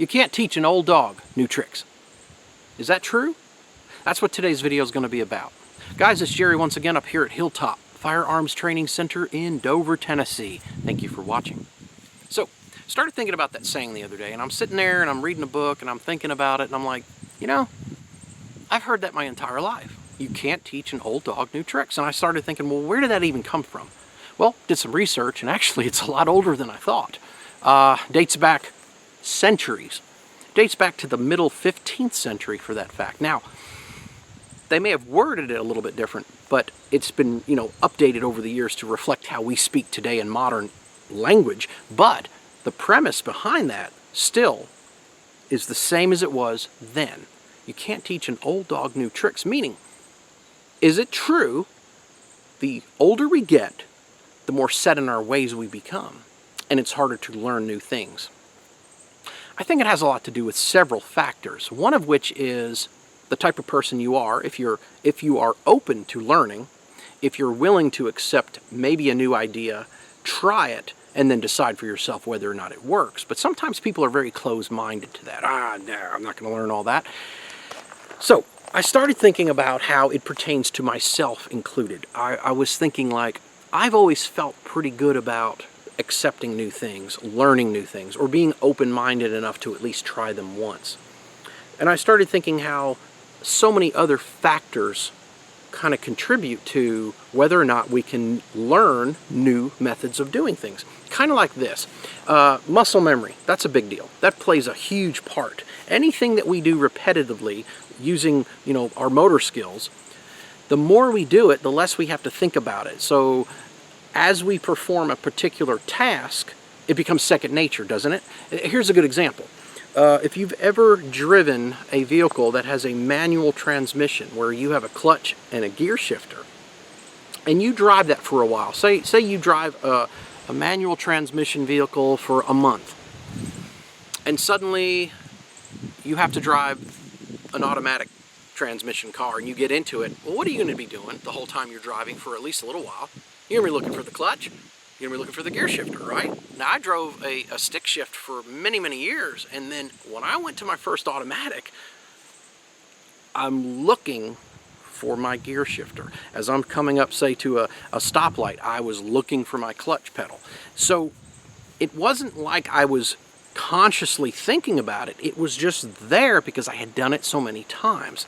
You can't teach an old dog new tricks. Is that true? That's what today's video is going to be about. Guys, it's Jerry once again up here at Hilltop Firearms Training Center in Dover, Tennessee. Thank you for watching. So, started thinking about that saying the other day, and I'm sitting there and I'm reading a book and I'm thinking about it, and I'm like, you know, I've heard that my entire life. You can't teach an old dog new tricks. And I started thinking, well, where did that even come from? Well, did some research, and actually it's a lot older than I thought. Dates back centuries. Dates back to the middle 15th century for that fact. Now, they may have worded it a little bit different, but it's been, updated over the years to reflect how we speak today in modern language. But the premise behind that still is the same as it was then. You can't teach an old dog new tricks, meaning, is it true the older we get, the more set in our ways we become, and it's harder to learn new things? I think it has a lot to do with several factors, one of which is the type of person you are. If you are open to learning, if you're willing to accept maybe a new idea, try it, and then decide for yourself whether or not it works. But sometimes people are very closed-minded to that. No, I'm not going to learn all that. So I started thinking about how it pertains to myself included. I was thinking, like, I've always felt pretty good about accepting new things, learning new things, or being open-minded enough to at least try them once. And I started thinking how so many other factors kind of contribute to whether or not we can learn new methods of doing things. Kind of like this. Muscle memory, that's a big deal. That plays a huge part. Anything that we do repetitively using, our motor skills, the more we do it, the less we have to think about it. So as we perform a particular task, it becomes second nature, doesn't it? Here's a good example. If you've ever driven a vehicle that has a manual transmission where you have a clutch and a gear shifter, and you drive that for a while, say you drive a manual transmission vehicle for a month, and suddenly you have to drive an automatic transmission car and you get into it, well, what are you going to be doing the whole time you're driving for at least a little while? You're going to be looking for the clutch. You're going to be looking for the gear shifter, right? Now, I drove a stick shift for many, many years, and then when I went to my first automatic, I'm looking for my gear shifter. As I'm coming up, say, to a stoplight, I was looking for my clutch pedal. So it wasn't like I was consciously thinking about it. It was just there because I had done it so many times.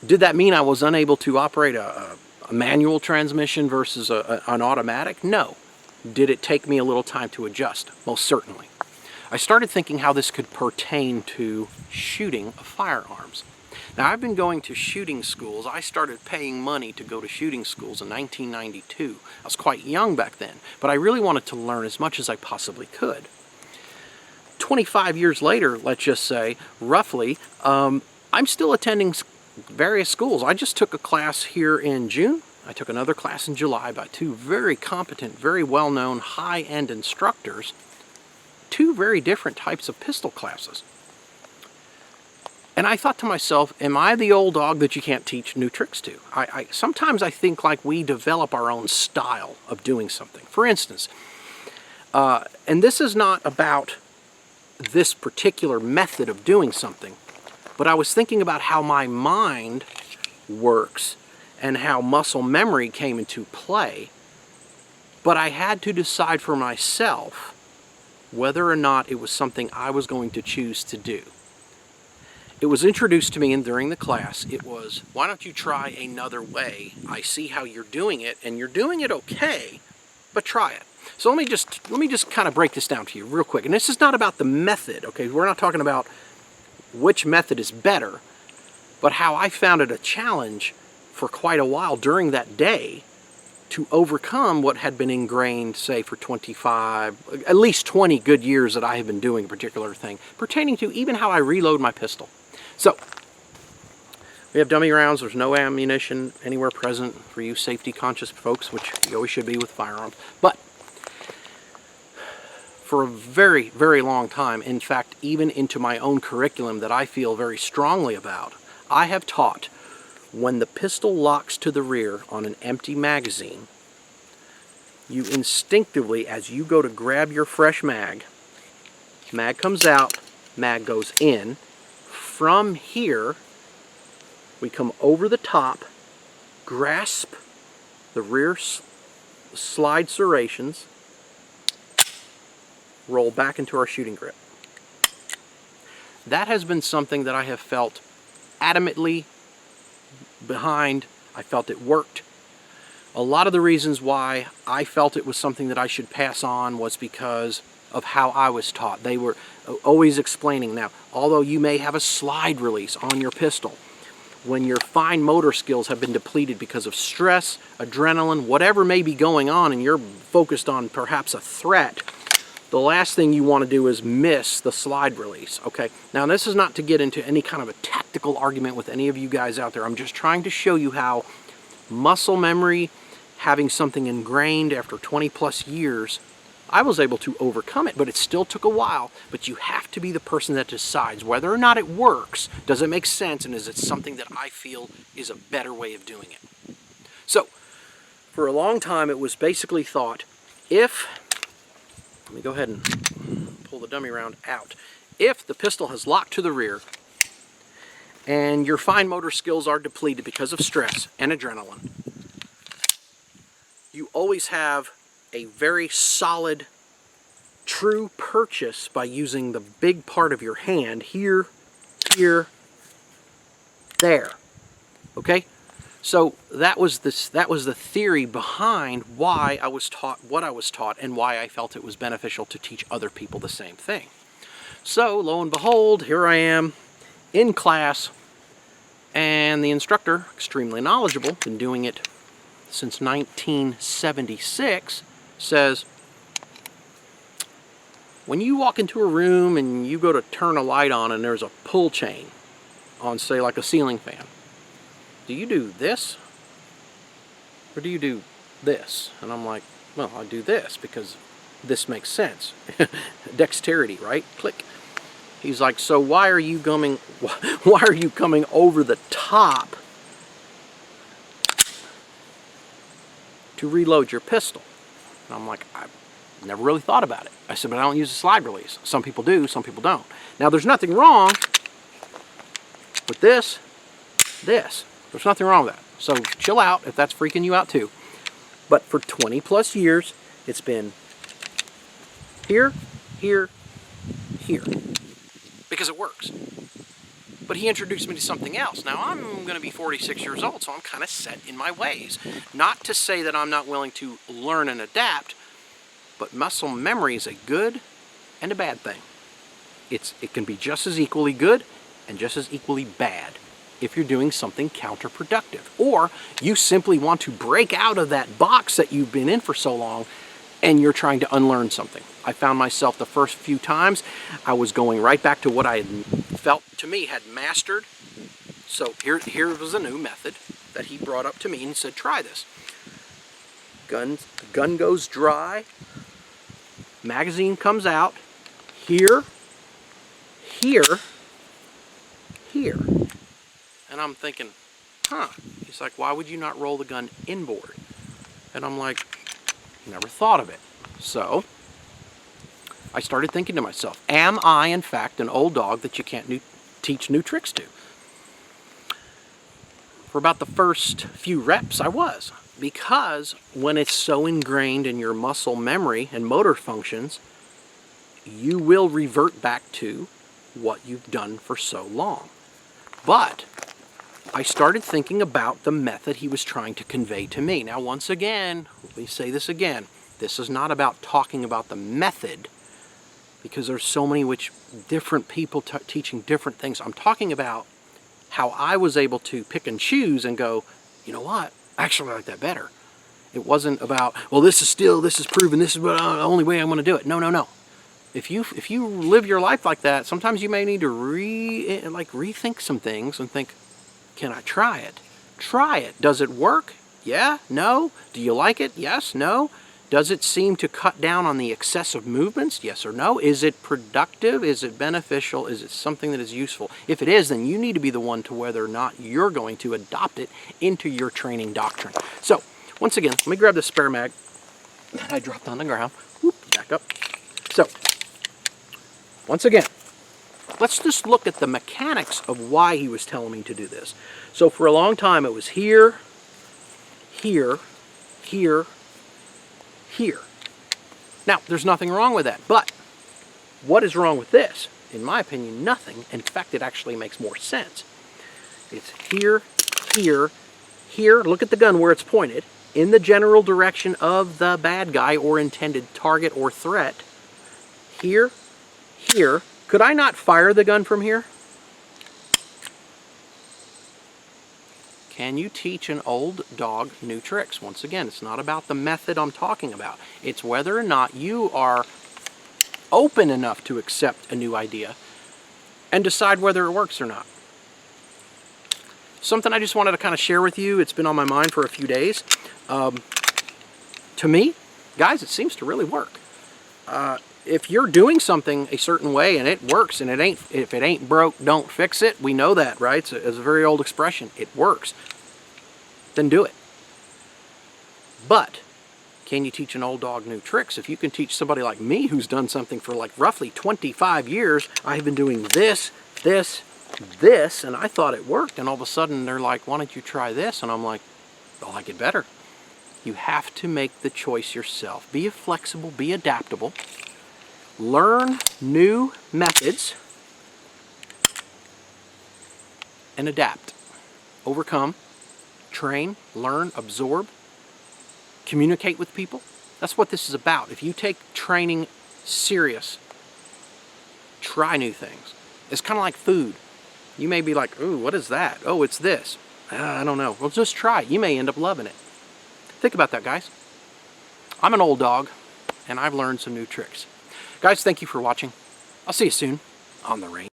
Did that mean I was unable to operate a manual transmission versus an automatic? No. Did it take me a little time to adjust? Most certainly. I started thinking how this could pertain to shooting of firearms. Now, I've been going to shooting schools. I started paying money to go to shooting schools in 1992. I was quite young back then, but I really wanted to learn as much as I possibly could. 25 years later, let's just say, roughly, I'm still attending various schools. I just took a class here in June. I took another class in July by two very competent, very well-known, high-end instructors. Two very different types of pistol classes. And I thought to myself, am I the old dog that you can't teach new tricks to? Sometimes I think like we develop our own style of doing something. For instance, and this is not about this particular method of doing something, but I was thinking about how my mind works and how muscle memory came into play. But I had to decide for myself whether or not it was something I was going to choose to do. It was introduced to me during the class. It was, why don't you try another way? I see how you're doing it, and you're doing it okay, but try it. So let me just kind of break this down to you real quick. And this is not about the method, okay? We're not talking about which method is better, but how I found it a challenge for quite a while during that day to overcome what had been ingrained, say, for 25, at least 20 good years that I have been doing a particular thing, pertaining to even how I reload my pistol. So, we have dummy rounds. There's no ammunition anywhere present for you safety-conscious folks, which you always should be with firearms. But for a very, very long time, in fact, even into my own curriculum that I feel very strongly about, I have taught when the pistol locks to the rear on an empty magazine, you instinctively, as you go to grab your fresh mag, mag comes out, mag goes in. From here, we come over the top, grasp the rear slide serrations, roll back into our shooting grip. That has been something that I have felt adamantly behind. I felt it worked. A lot of the reasons why I felt it was something that I should pass on was because of how I was taught. They were always explaining, now, although you may have a slide release on your pistol, when your fine motor skills have been depleted because of stress, adrenaline, whatever may be going on, and you're focused on perhaps a threat, the last thing you want to do is miss the slide release, okay? Now, this is not to get into any kind of a tactical argument with any of you guys out there. I'm just trying to show you how muscle memory, having something ingrained after 20 plus years, I was able to overcome it, but it still took a while. But you have to be the person that decides whether or not it works, does it make sense, and is it something that I feel is a better way of doing it. So, for a long time it was basically thought, let me go ahead and pull the dummy round out. If the pistol has locked to the rear and your fine motor skills are depleted because of stress and adrenaline, you always have a very solid, true purchase by using the big part of your hand here, here, there. Okay? So that was the theory behind why I was taught what I was taught and why I felt it was beneficial to teach other people the same thing. So lo and behold, here I am in class, and the instructor, extremely knowledgeable, been doing it since 1976, says, when you walk into a room and you go to turn a light on and there's a pull chain on, say, like a ceiling fan, do you do this or do you do this? And I'm like, well, I do this because this makes sense. Dexterity, right? Click. He's like, so why are you coming over the top to reload your pistol? And I'm like, I've never really thought about it. I said, but I don't use a slide release. Some people do, some people don't. Now, there's nothing wrong with this. There's nothing wrong with that. So chill out if that's freaking you out too. But for 20 plus years, it's been here, here, here. Because it works. But he introduced me to something else. Now, I'm going to be 46 years old, so I'm kind of set in my ways. Not to say that I'm not willing to learn and adapt, but muscle memory is a good and a bad thing. It can be just as equally good and just as equally bad if you're doing something counterproductive. Or you simply want to break out of that box that you've been in for so long and you're trying to unlearn something. I found myself the first few times, I was going right back to what I had felt to me had mastered. So here was a new method that he brought up to me and said, try this. The gun goes dry, magazine comes out, here, here, here. And I'm thinking, He's like, why would you not roll the gun inboard? And I'm like, never thought of it. So I started thinking to myself, am I in fact an old dog that you can't teach new tricks to? For about the first few reps, I was. Because when it's so ingrained in your muscle memory and motor functions, you will revert back to what you've done for so long. But I started thinking about the method he was trying to convey to me. Now, once again, let me say this again. This is not about talking about the method, because there's so many different people teaching different things. I'm talking about how I was able to pick and choose and go, you know what, actually I like that better. It wasn't about, well, this is proven, this is the only way I'm going to do it. No, no, no. If you live your life like that, sometimes you may need to rethink some things and think, can I try it? Try it. Does it work? Yeah? No? Do you like it? Yes? No? Does it seem to cut down on the excessive movements? Yes or no? Is it productive? Is it beneficial? Is it something that is useful? If it is, then you need to be the one to whether or not you're going to adopt it into your training doctrine. So, once again, let me grab the spare mag that I dropped on the ground. Whoop, back up. So, once again, let's just look at the mechanics of why he was telling me to do this. So for a long time it was here, here, here, here. Now, there's nothing wrong with that, but what is wrong with this? In my opinion, nothing. In fact, it actually makes more sense. It's here, here, here. Look at the gun where it's pointed, in the general direction of the bad guy or intended target or threat. Here, here. Could I not fire the gun from here? Can you teach an old dog new tricks? Once again, it's not about the method I'm talking about. It's whether or not you are open enough to accept a new idea and decide whether it works or not. Something I just wanted to kind of share with you. It's been on my mind for a few days. To me, guys, it seems to really work. If you're doing something a certain way and it works, and if it ain't broke, don't fix it. We know that, right? It's a very old expression. It works. Then do it. But can you teach an old dog new tricks? If you can teach somebody like me who's done something for like roughly 25 years, I've been doing this, this, this, and I thought it worked, and all of a sudden they're like, why don't you try this? And I'm like, I like it better. You have to make the choice yourself. Be flexible, be adaptable. Learn new methods and adapt. Overcome, train, learn, absorb, communicate with people. That's what this is about. If you take training serious, try new things. It's kind of like food. You may be like, ooh, what is that? Oh, it's this. I don't know. Well, just try it. You may end up loving it. Think about that, guys. I'm an old dog, and I've learned some new tricks. Guys, thank you for watching. I'll see you soon on the range.